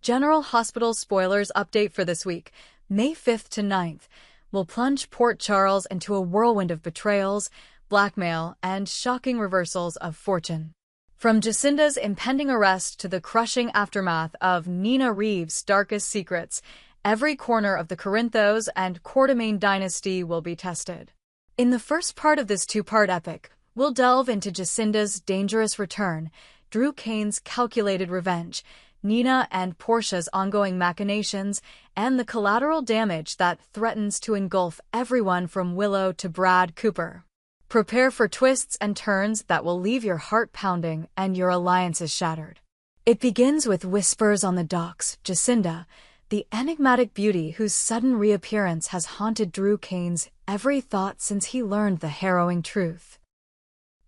General Hospital spoilers update for this week, May 5th to 9th, will plunge Port Charles into a whirlwind of betrayals, blackmail, and shocking reversals of fortune. From Jacinda's impending arrest to the crushing aftermath of Nina Reeves' darkest secrets, every corner of the Corinthos and Quartermain dynasty will be tested. In the first part of this two-part epic, we'll delve into Jacinda's dangerous return, Drew Cain's calculated revenge, Nina and Portia's ongoing machinations, and the collateral damage that threatens to engulf everyone from Willow to Brad Cooper. Prepare for twists and turns that will leave your heart pounding and your alliances shattered. It begins with whispers on the docks. Jacinda, the enigmatic beauty whose sudden reappearance has haunted Drew Cain's every thought since he learned the harrowing truth.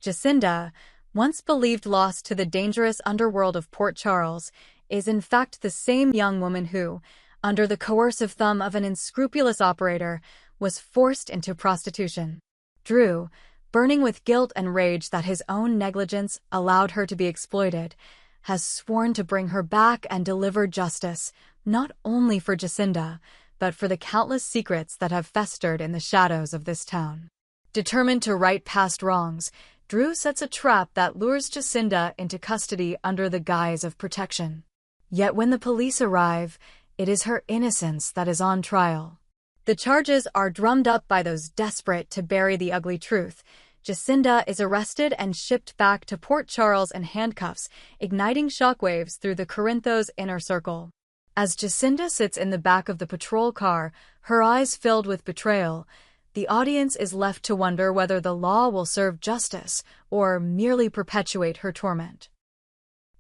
Jacinda, once believed lost to the dangerous underworld of Port Charles, is in fact the same young woman who, under the coercive thumb of an unscrupulous operator, was forced into prostitution. Drew, burning with guilt and rage that his own negligence allowed her to be exploited, has sworn to bring her back and deliver justice, not only for Jacinda, but for the countless secrets that have festered in the shadows of this town. Determined to right past wrongs, Drew sets a trap that lures Jacinda into custody under the guise of protection. Yet when the police arrive, it is her innocence that is on trial. The charges are drummed up by those desperate to bury the ugly truth. Jacinda is arrested and shipped back to Port Charles in handcuffs, igniting shockwaves through the Corinthos' inner circle. As Jacinda sits in the back of the patrol car, her eyes filled with betrayal, the audience is left to wonder whether the law will serve justice or merely perpetuate her torment.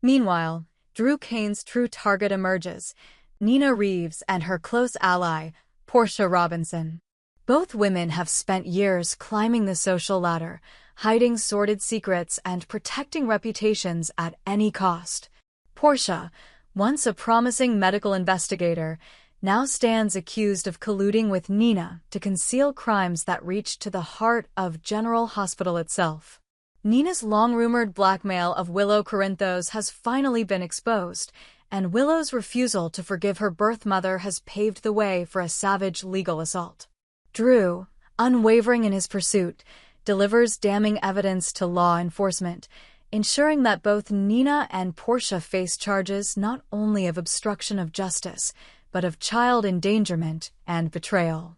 Meanwhile, Drew Cain's true target emerges, Nina Reeves and her close ally, Portia Robinson. Both women have spent years climbing the social ladder, hiding sordid secrets and protecting reputations at any cost. Portia, once a promising medical investigator, now stands accused of colluding with Nina to conceal crimes that reached to the heart of General Hospital itself. Nina's long-rumored blackmail of Willow Corinthos has finally been exposed, and Willow's refusal to forgive her birth mother has paved the way for a savage legal assault. Drew, unwavering in his pursuit, delivers damning evidence to law enforcement, ensuring that both Nina and Portia face charges not only of obstruction of justice, but of child endangerment and betrayal.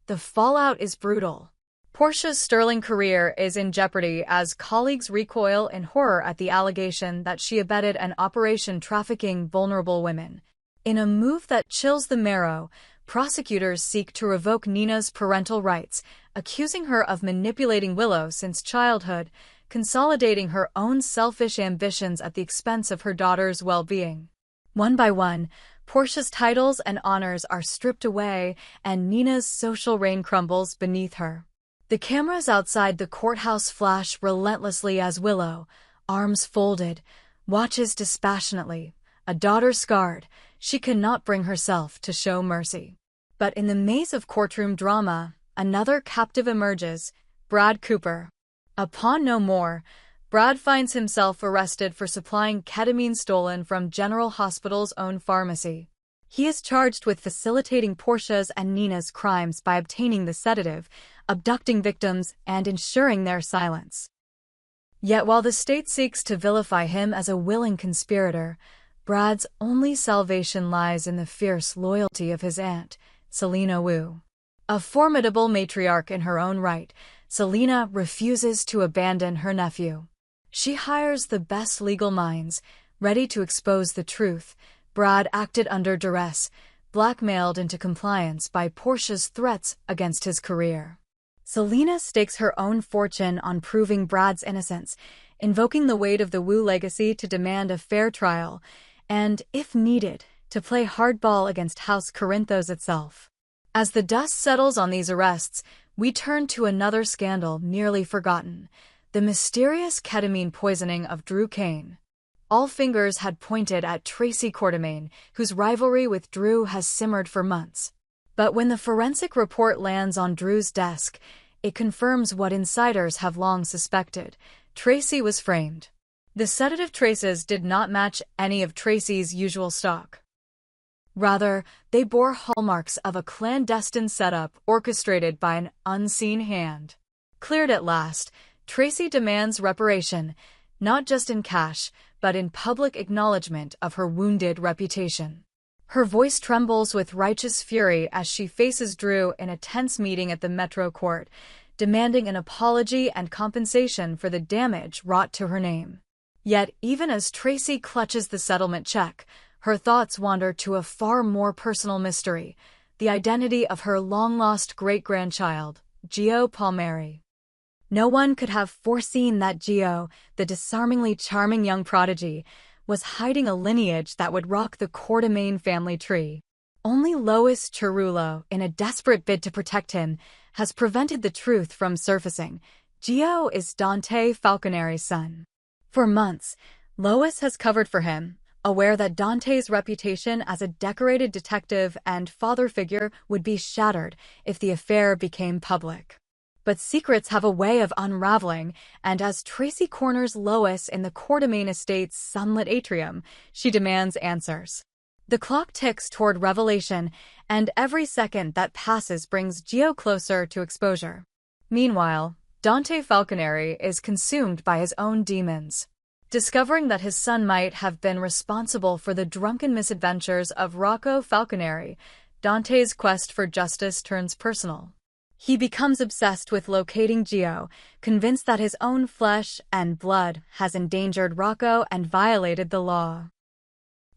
The fallout is brutal. Portia's sterling career is in jeopardy as colleagues recoil in horror at the allegation that she abetted an operation trafficking vulnerable women. In a move that chills the marrow, prosecutors seek to revoke Nina's parental rights, accusing her of manipulating Willow since childhood, consolidating her own selfish ambitions at the expense of her daughter's well-being. One by one, Portia's titles and honors are stripped away, and Nina's social reign crumbles beneath her. The cameras outside the courthouse flash relentlessly as Willow, arms folded, watches dispassionately. A daughter scarred, she cannot bring herself to show mercy. But in the maze of courtroom drama, another captive emerges, Brad Cooper. Upon no more, Brad finds himself arrested for supplying ketamine stolen from General Hospital's own pharmacy. He is charged with facilitating Portia's and Nina's crimes by obtaining the sedative, abducting victims, and ensuring their silence. Yet while the state seeks to vilify him as a willing conspirator, Brad's only salvation lies in the fierce loyalty of his aunt, Selena Wu. A formidable matriarch in her own right, Selena refuses to abandon her nephew. She hires the best legal minds, ready to expose the truth. Brad acted under duress, blackmailed into compliance by Portia's threats against his career. Selena stakes her own fortune on proving Brad's innocence, invoking the weight of the Wu legacy to demand a fair trial, and, if needed, to play hardball against House Corinthos itself. As the dust settles on these arrests, we turn to another scandal nearly forgotten, the mysterious ketamine poisoning of Drew Cain. All fingers had pointed at Tracy Quartermain, whose rivalry with Drew has simmered for months. But when the forensic report lands on Drew's desk, it confirms what insiders have long suspected. Tracy was framed. The sedative traces did not match any of Tracy's usual stock. Rather, they bore hallmarks of a clandestine setup orchestrated by an unseen hand. Cleared at last, Tracy demands reparation, not just in cash, but in public acknowledgement of her wounded reputation. Her voice trembles with righteous fury as she faces Drew in a tense meeting at the Metro Court, demanding an apology and compensation for the damage wrought to her name. Yet, even as Tracy clutches the settlement check, her thoughts wander to a far more personal mystery, the identity of her long-lost great-grandchild, Gio Palmieri. No one could have foreseen that Gio, the disarmingly charming young prodigy, was hiding a lineage that would rock the Quartermain family tree. Only Lois Cerullo, in a desperate bid to protect him, has prevented the truth from surfacing. Gio is Dante Falconeri's son. For months, Lois has covered for him, aware that Dante's reputation as a decorated detective and father figure would be shattered if the affair became public. But secrets have a way of unraveling, and as Tracy corners Lois in the Quartermain estate's sunlit atrium, she demands answers. The clock ticks toward revelation, and every second that passes brings Gio closer to exposure. Meanwhile, Dante Falconeri is consumed by his own demons. Discovering that his son might have been responsible for the drunken misadventures of Rocco Falconeri, Dante's quest for justice turns personal. He becomes obsessed with locating Gio, convinced that his own flesh and blood has endangered Rocco and violated the law.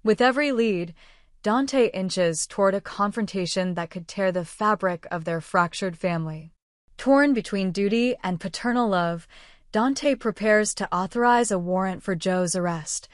With every lead, Dante inches toward a confrontation that could tear the fabric of their fractured family. Torn between duty and paternal love, Dante prepares to authorize a warrant for Joe's arrest,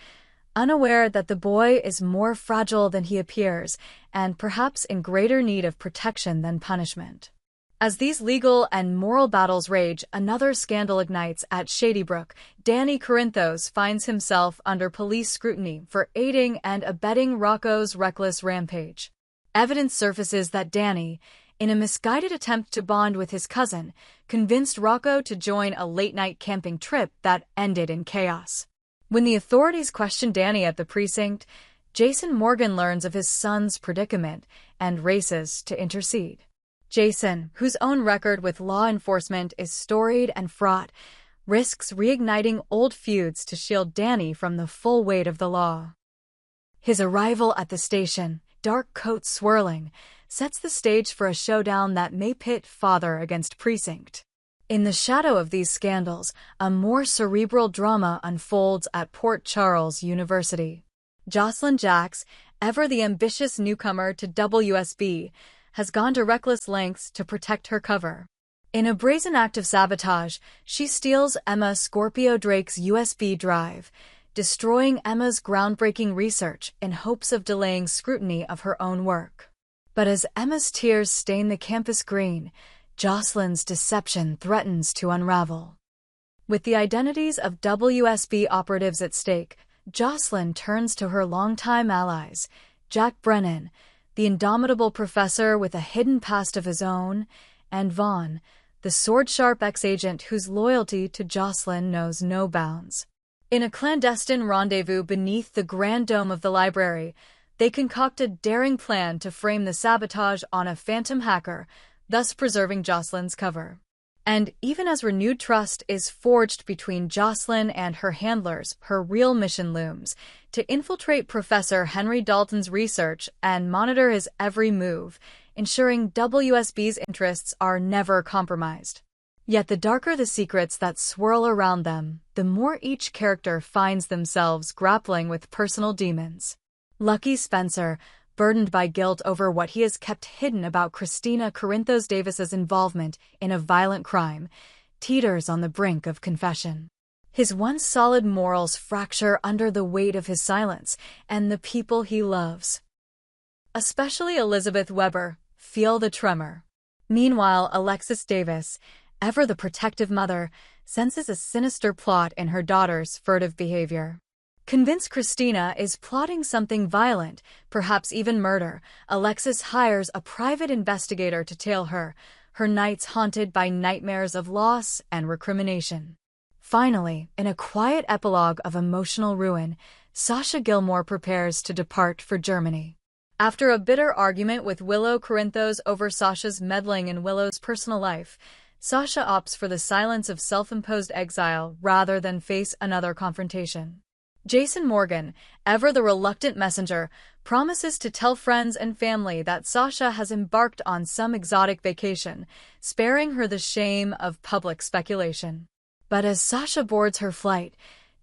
unaware that the boy is more fragile than he appears and perhaps in greater need of protection than punishment. As these legal and moral battles rage, another scandal ignites at Shady Brook. Danny Corinthos finds himself under police scrutiny for aiding and abetting Rocco's reckless rampage. Evidence surfaces that Danny, in a misguided attempt to bond with his cousin, convinced Rocco to join a late-night camping trip that ended in chaos. When the authorities question Danny at the precinct, Jason Morgan learns of his son's predicament and races to intercede. Jason, whose own record with law enforcement is storied and fraught, risks reigniting old feuds to shield Danny from the full weight of the law. His arrival at the station, dark coat swirling, sets the stage for a showdown that may pit father against precinct. In the shadow of these scandals, a more cerebral drama unfolds at Port Charles University. Jocelyn Jacks, ever the ambitious newcomer to WSB, has gone to reckless lengths to protect her cover. In a brazen act of sabotage, she steals Emma Scorpio Drake's USB drive, destroying Emma's groundbreaking research in hopes of delaying scrutiny of her own work. But as Emma's tears stain the campus green, Jocelyn's deception threatens to unravel. With the identities of WSB operatives at stake, Jocelyn turns to her longtime allies, Jack Brennan, the indomitable professor with a hidden past of his own, and Vaughn, the sword-sharp ex-agent whose loyalty to Jocelyn knows no bounds. In a clandestine rendezvous beneath the grand dome of the library, they concoct a daring plan to frame the sabotage on a phantom hacker, thus preserving Jocelyn's cover. And even as renewed trust is forged between Jocelyn and her handlers, her real mission looms: to infiltrate Professor Henry Dalton's research and monitor his every move, ensuring WSB's interests are never compromised. Yet the darker the secrets that swirl around them, the more each character finds themselves grappling with personal demons. Lucky Spencer, burdened by guilt over what he has kept hidden about Christina Corinthos Davis's involvement in a violent crime, teeters on the brink of confession. His once solid morals fracture under the weight of his silence and the people he loves. Especially Elizabeth Weber, feel the tremor. Meanwhile, Alexis Davis, ever the protective mother, senses a sinister plot in her daughter's furtive behavior. Convinced Christina is plotting something violent, perhaps even murder, Alexis hires a private investigator to tail her, her nights haunted by nightmares of loss and recrimination. Finally, in a quiet epilogue of emotional ruin, Sasha Gilmore prepares to depart for Germany. After a bitter argument with Willow Corinthos over Sasha's meddling in Willow's personal life, Sasha opts for the silence of self-imposed exile rather than face another confrontation. Jason Morgan, ever the reluctant messenger, promises to tell friends and family that Sasha has embarked on some exotic vacation, sparing her the shame of public speculation. But as Sasha boards her flight,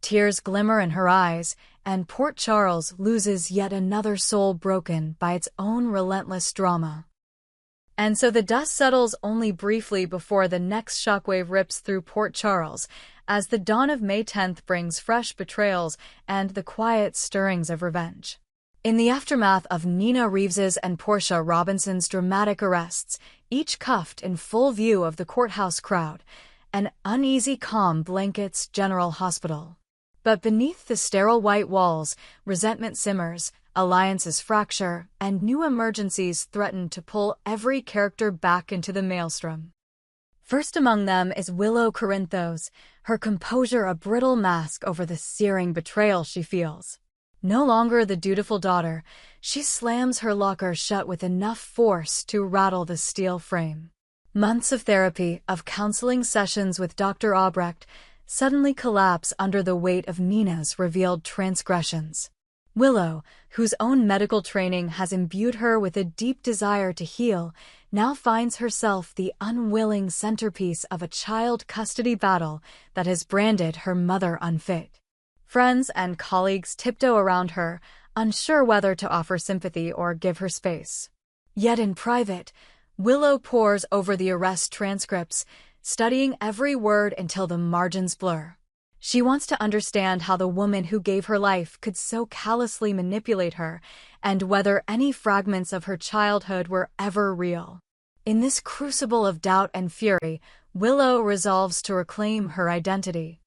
tears glimmer in her eyes, and Port Charles loses yet another soul broken by its own relentless drama. And so the dust settles only briefly before the next shockwave rips through Port Charles, as the dawn of May 10th brings fresh betrayals and the quiet stirrings of revenge. In the aftermath of Nina Reeves's and Portia Robinson's dramatic arrests, each cuffed in full view of the courthouse crowd, an uneasy calm blankets General Hospital. But beneath the sterile white walls, resentment simmers, alliances fracture, and new emergencies threaten to pull every character back into the maelstrom. First among them is Willow Corinthos, her composure a brittle mask over the searing betrayal she feels. No longer the dutiful daughter, she slams her locker shut with enough force to rattle the steel frame. Months of therapy, of counseling sessions with Dr. Albrecht, suddenly collapse under the weight of Nina's revealed transgressions. Willow, whose own medical training has imbued her with a deep desire to heal, now finds herself the unwilling centerpiece of a child custody battle that has branded her mother unfit. Friends and colleagues tiptoe around her, unsure whether to offer sympathy or give her space. Yet in private, Willow pores over the arrest transcripts, studying every word until the margins blur. She wants to understand how the woman who gave her life could so callously manipulate her, and whether any fragments of her childhood were ever real. In this crucible of doubt and fury, Willow resolves to reclaim her identity.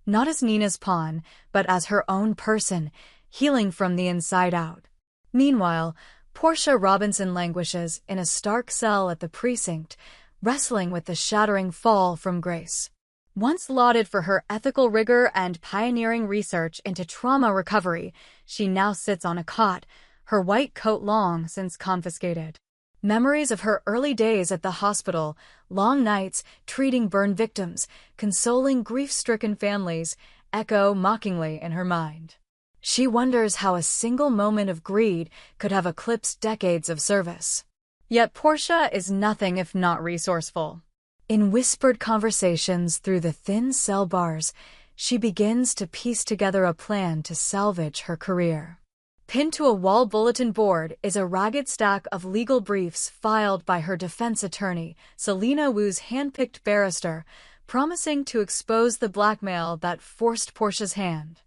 Not as Nina's pawn, but as her own person, healing from the inside out. Meanwhile, Portia Robinson languishes in a stark cell at the precinct, wrestling with the shattering fall from grace. Once lauded for her ethical rigor and pioneering research into trauma recovery, she now sits on a cot, her white coat long since confiscated. Memories of her early days at the hospital, long nights treating burn victims, consoling grief-stricken families, echo mockingly in her mind. She wonders how a single moment of greed could have eclipsed decades of service. Yet Portia is nothing if not resourceful. In whispered conversations through the thin cell bars, she begins to piece together a plan to salvage her career. Pinned to a wall bulletin board is a ragged stack of legal briefs filed by her defense attorney, Selena Wu's handpicked barrister, promising to expose the blackmail that forced Portia's hand.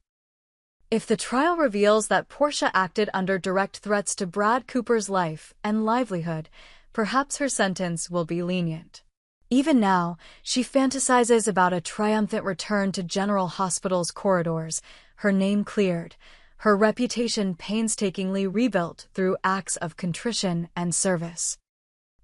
If the trial reveals that Portia acted under direct threats to Brad Cooper's life and livelihood, perhaps her sentence will be lenient. Even now, she fantasizes about a triumphant return to General Hospital's corridors, her name cleared, her reputation painstakingly rebuilt through acts of contrition and service.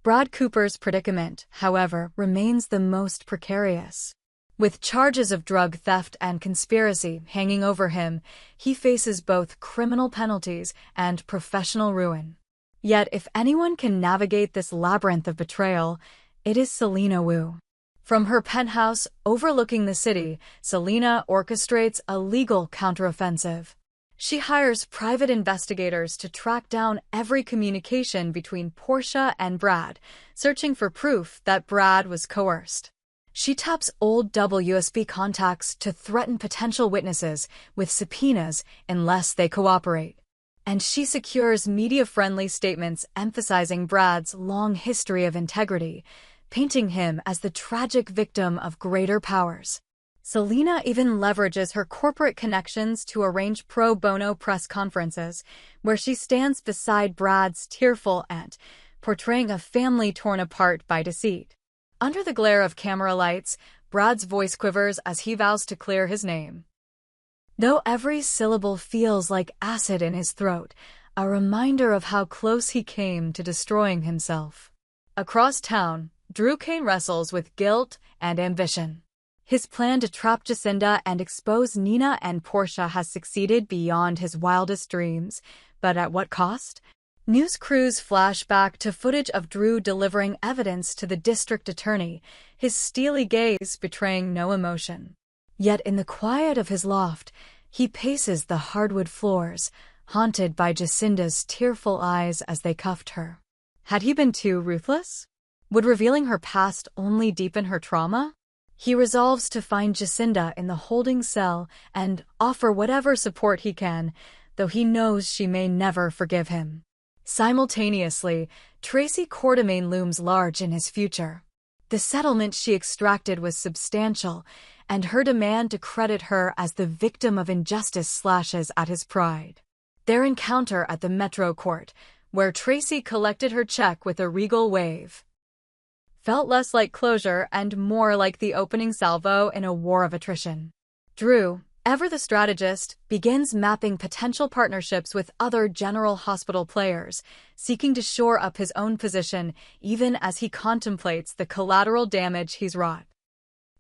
Brad Cooper's predicament, however, remains the most precarious. With charges of drug theft and conspiracy hanging over him, he faces both criminal penalties and professional ruin. Yet if anyone can navigate this labyrinth of betrayal, it is Selena Wu. From her penthouse overlooking the city, Selena orchestrates a legal counteroffensive. She hires private investigators to track down every communication between Portia and Brad, searching for proof that Brad was coerced. She taps old WSB contacts to threaten potential witnesses with subpoenas unless they cooperate. And she secures media-friendly statements emphasizing Brad's long history of integrity, painting him as the tragic victim of greater powers. Selena even leverages her corporate connections to arrange pro bono press conferences, where she stands beside Brad's tearful aunt, portraying a family torn apart by deceit. Under the glare of camera lights, Brad's voice quivers as he vows to clear his name. Though every syllable feels like acid in his throat, a reminder of how close he came to destroying himself. Across town, Drew Kane wrestles with guilt and ambition. His plan to trap Jacinda and expose Nina and Portia has succeeded beyond his wildest dreams, but at what cost? News crews flash back to footage of Drew delivering evidence to the district attorney, his steely gaze betraying no emotion. Yet in the quiet of his loft, he paces the hardwood floors, haunted by Jacinda's tearful eyes as they cuffed her. Had he been too ruthless? Would revealing her past only deepen her trauma? He resolves to find Jacinda in the holding cell and offer whatever support he can, though he knows she may never forgive him. Simultaneously, Tracy Quartermain looms large in his future. The settlement she extracted was substantial, and her demand to credit her as the victim of injustice slashes at his pride. Their encounter at the Metro Court, where Tracy collected her check with a regal wave, felt less like closure and more like the opening salvo in a war of attrition. Drew, ever the strategist, begins mapping potential partnerships with other General Hospital players, seeking to shore up his own position even as he contemplates the collateral damage he's wrought.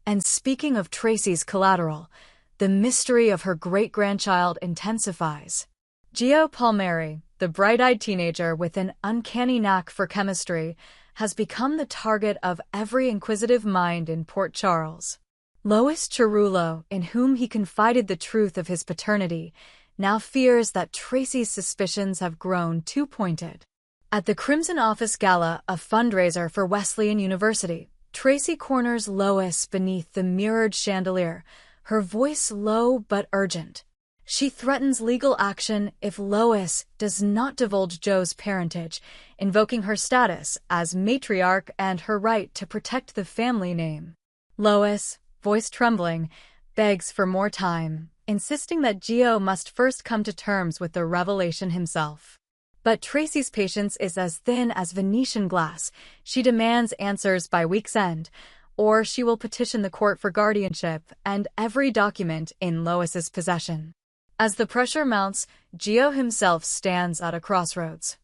And speaking of Tracy's collateral, the mystery of her great-grandchild intensifies. Gio Palmieri, the bright-eyed teenager with an uncanny knack for chemistry, has become the target of every inquisitive mind in Port Charles. Lois Cerullo, in whom he confided the truth of his paternity, now fears that Tracy's suspicions have grown too pointed. At the Crimson Office Gala, a fundraiser for Wesleyan University, Tracy corners Lois beneath the mirrored chandelier, her voice low but urgent. She threatens legal action if Lois does not divulge Joe's parentage, invoking her status as matriarch and her right to protect the family name. Lois, voice trembling, begs for more time, insisting that Gio must first come to terms with the revelation himself. But Tracy's patience is as thin as Venetian glass. She demands answers by week's end, or she will petition the court for guardianship and every document in Lois's possession. As the pressure mounts, Gio himself stands at a crossroads.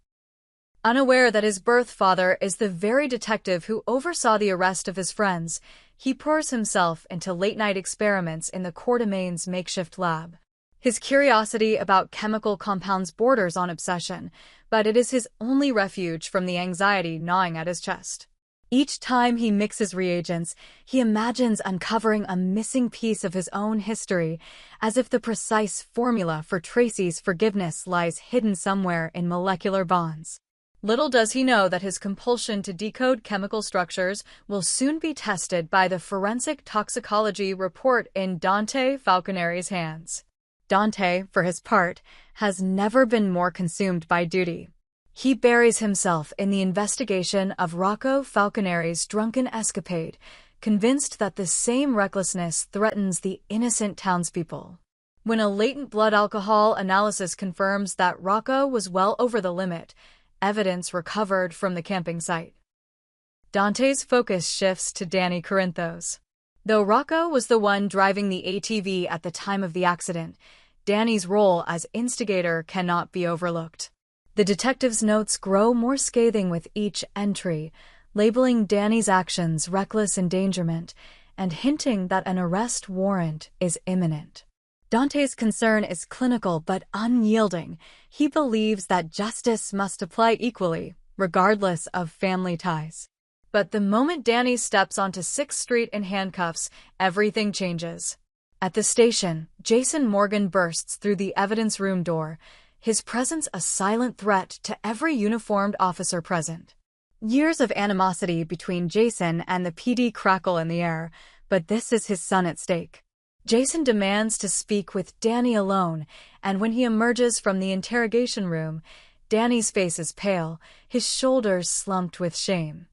Unaware that his birth father is the very detective who oversaw the arrest of his friends, he pours himself into late-night experiments in the Quartermain's makeshift lab. His curiosity about chemical compounds borders on obsession, but it is his only refuge from the anxiety gnawing at his chest. Each time he mixes reagents, he imagines uncovering a missing piece of his own history, as if the precise formula for Tracy's forgiveness lies hidden somewhere in molecular bonds. Little does he know that his compulsion to decode chemical structures will soon be tested by the forensic toxicology report in Dante Falconeri's hands. Dante, for his part, has never been more consumed by duty. He buries himself in the investigation of Rocco Falconeri's drunken escapade, convinced that the same recklessness threatens the innocent townspeople. When a latent blood alcohol analysis confirms that Rocco was well over the limit, evidence recovered from the camping site, Dante's focus shifts to Danny Corinthos. Though Rocco was the one driving the ATV at the time of the accident, Danny's role as instigator cannot be overlooked. The detective's notes grow more scathing with each entry, labeling Danny's actions reckless endangerment and hinting that an arrest warrant is imminent. Dante's concern is clinical but unyielding. He believes that justice must apply equally, regardless of family ties. But the moment Danny steps onto 6th Street in handcuffs, everything changes. At the station, Jason Morgan bursts through the evidence room door, his presence a silent threat to every uniformed officer present. Years of animosity between Jason and the PD crackle in the air, but this is his son at stake. Jason demands to speak with Danny alone, and when he emerges from the interrogation room, Danny's face is pale, his shoulders slumped with shame.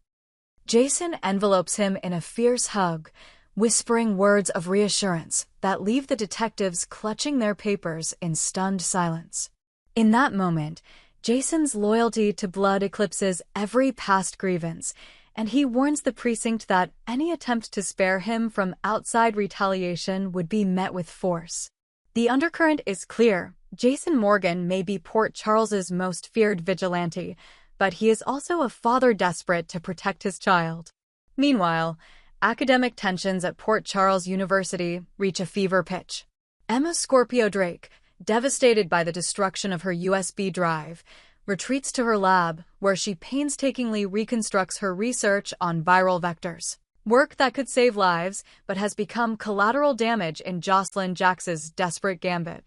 Jason envelopes him in a fierce hug, whispering words of reassurance that leave the detectives clutching their papers in stunned silence. In that moment, Jason's loyalty to blood eclipses every past grievance, and he warns the precinct that any attempt to spare him from outside retaliation would be met with force. The undercurrent is clear. Jason Morgan may be Port Charles's most feared vigilante, but he is also a father desperate to protect his child. Meanwhile, academic tensions at Port Charles University reach a fever pitch. Emma Scorpio Drake, devastated by the destruction of her USB drive, retreats to her lab, where she painstakingly reconstructs her research on viral vectors. Work that could save lives, but has become collateral damage in Jocelyn Jax's desperate gambit.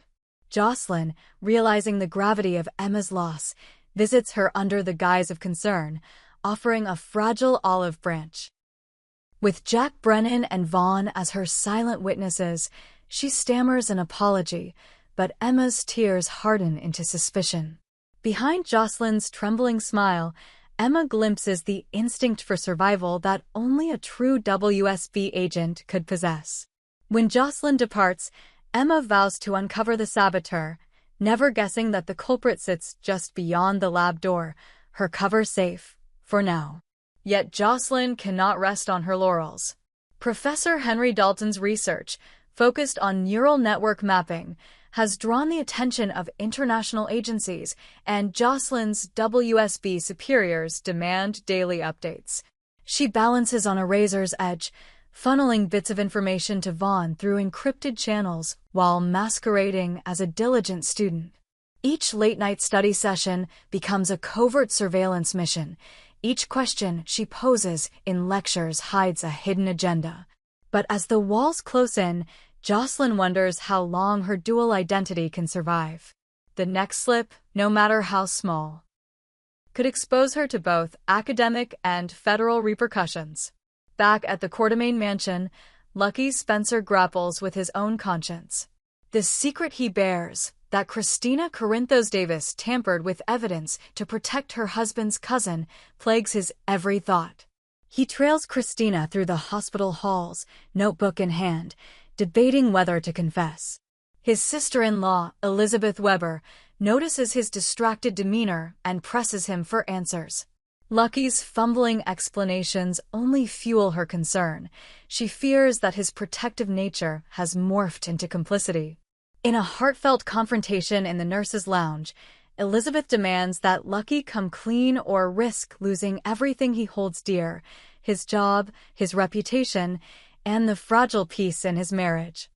Jocelyn, realizing the gravity of Emma's loss, visits her under the guise of concern, offering a fragile olive branch. With Jack Brennan and Vaughn as her silent witnesses, she stammers an apology, but Emma's tears harden into suspicion. Behind Jocelyn's trembling smile, Emma glimpses the instinct for survival that only a true WSB agent could possess. When Jocelyn departs, Emma vows to uncover the saboteur, never guessing that the culprit sits just beyond the lab door, her cover safe, for now. Yet Jocelyn cannot rest on her laurels. Professor Henry Dalton's research, focused on neural network mapping, has drawn the attention of international agencies, and Jocelyn's WSB superiors demand daily updates. She balances on a razor's edge, funneling bits of information to Vaughn through encrypted channels while masquerading as a diligent student. Each late-night study session becomes a covert surveillance mission. Each question she poses in lectures hides a hidden agenda. But as the walls close in, Jocelyn wonders how long her dual identity can survive. The next slip, no matter how small, could expose her to both academic and federal repercussions. Back at the Quartermain mansion, Lucky Spencer grapples with his own conscience. The secret he bears, that Christina Corinthos Davis tampered with evidence to protect her husband's cousin, plagues his every thought. He trails Christina through the hospital halls, notebook in hand, debating whether to confess. His sister-in-law, Elizabeth Weber, notices his distracted demeanor and presses him for answers. Lucky's fumbling explanations only fuel her concern. She fears that his protective nature has morphed into complicity. In a heartfelt confrontation in the nurse's lounge, Elizabeth demands that Lucky come clean or risk losing everything he holds dear: his job, his reputation, and the fragile peace in his marriage.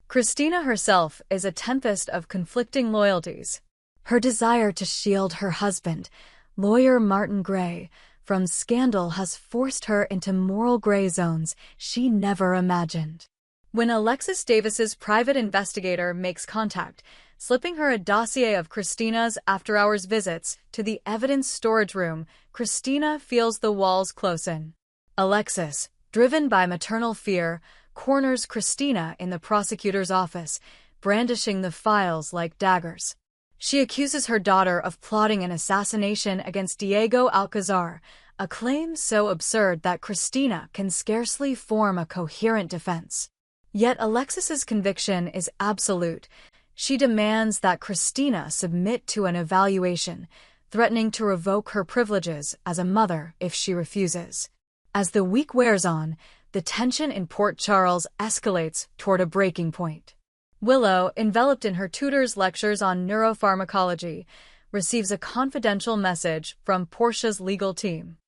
Christina herself is a tempest of conflicting loyalties. Her desire to shield her husband, lawyer Martin Gray, from scandal has forced her into moral gray zones she never imagined. When Alexis Davis's private investigator makes contact, slipping her a dossier of Christina's after-hours visits to the evidence storage room, Christina feels the walls close in. Alexis, driven by maternal fear, corners Christina in the prosecutor's office, brandishing the files like daggers. She accuses her daughter of plotting an assassination against Diego Alcazar, a claim so absurd that Christina can scarcely form a coherent defense. Yet Alexis's conviction is absolute. She demands that Christina submit to an evaluation, threatening to revoke her privileges as a mother if she refuses. As the week wears on, the tension in Port Charles escalates toward a breaking point. Willow, enveloped in her tutor's lectures on neuropharmacology, receives a confidential message from Portia's legal team.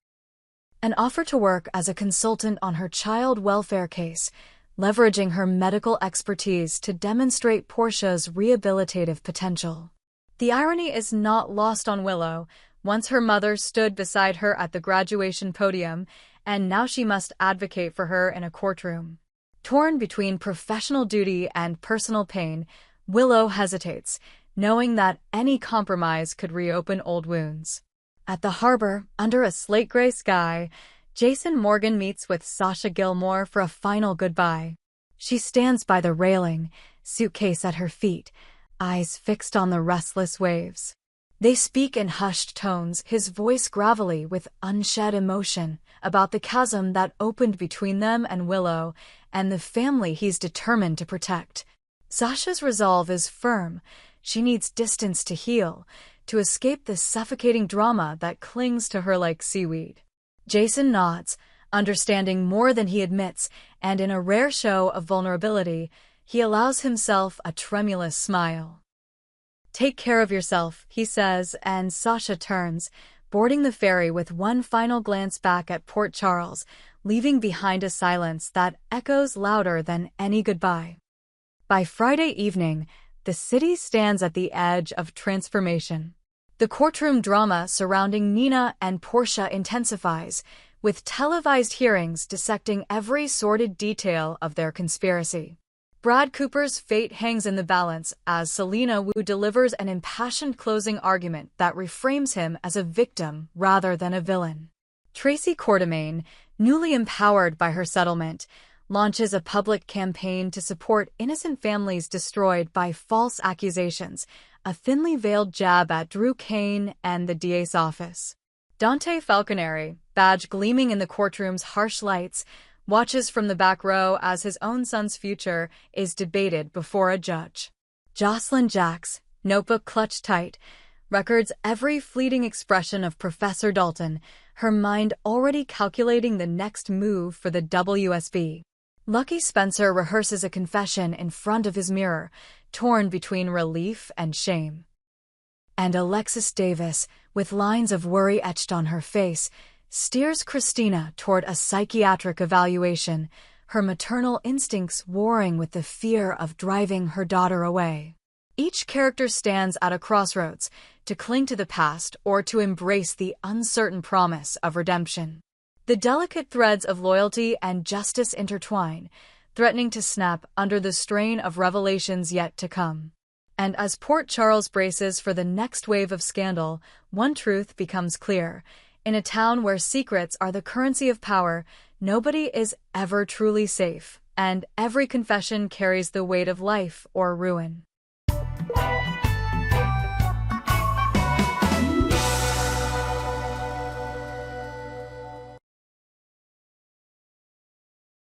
An offer to work as a consultant on her child welfare case, leveraging her medical expertise to demonstrate Portia's rehabilitative potential. The irony is not lost on Willow. Once her mother stood beside her at the graduation podium, and now she must advocate for her in a courtroom. Torn between professional duty and personal pain, Willow hesitates, knowing that any compromise could reopen old wounds. At the harbor, under a slate-gray sky, Jason Morgan meets with Sasha Gilmore for a final goodbye. She stands by the railing, suitcase at her feet, eyes fixed on the restless waves. They speak in hushed tones, his voice gravelly with unshed emotion, about the chasm that opened between them and Willow, and the family he's determined to protect. Sasha's resolve is firm. She needs distance to heal, to escape the suffocating drama that clings to her like seaweed. Jason nods, understanding more than he admits, and in a rare show of vulnerability, he allows himself a tremulous smile. "Take care of yourself," he says, and Sasha turns, boarding the ferry with one final glance back at Port Charles, leaving behind a silence that echoes louder than any goodbye. By Friday evening, the city stands at the edge of transformation. The courtroom drama surrounding Nina and Portia intensifies, with televised hearings dissecting every sordid detail of their conspiracy. Brad Cooper's fate hangs in the balance as Selena Wu delivers an impassioned closing argument that reframes him as a victim rather than a villain. Tracy Quartermaine, newly empowered by her settlement, launches a public campaign to support innocent families destroyed by false accusations, a thinly veiled jab at Drew Kane and the DA's office. Dante Falconeri, badge gleaming in the courtroom's harsh lights, watches from the back row as his own son's future is debated before a judge. Jocelyn Jacks, notebook clutched tight, records every fleeting expression of Professor Dalton, her mind already calculating the next move for the WSB. Lucky Spencer rehearses a confession in front of his mirror, torn between relief and shame. And Alexis Davis, with lines of worry etched on her face, steers Christina toward a psychiatric evaluation, her maternal instincts warring with the fear of driving her daughter away. Each character stands at a crossroads, to cling to the past or to embrace the uncertain promise of redemption. The delicate threads of loyalty and justice intertwine, threatening to snap under the strain of revelations yet to come. And as Port Charles braces for the next wave of scandal, one truth becomes clear. In a town where secrets are the currency of power, nobody is ever truly safe, and every confession carries the weight of life or ruin.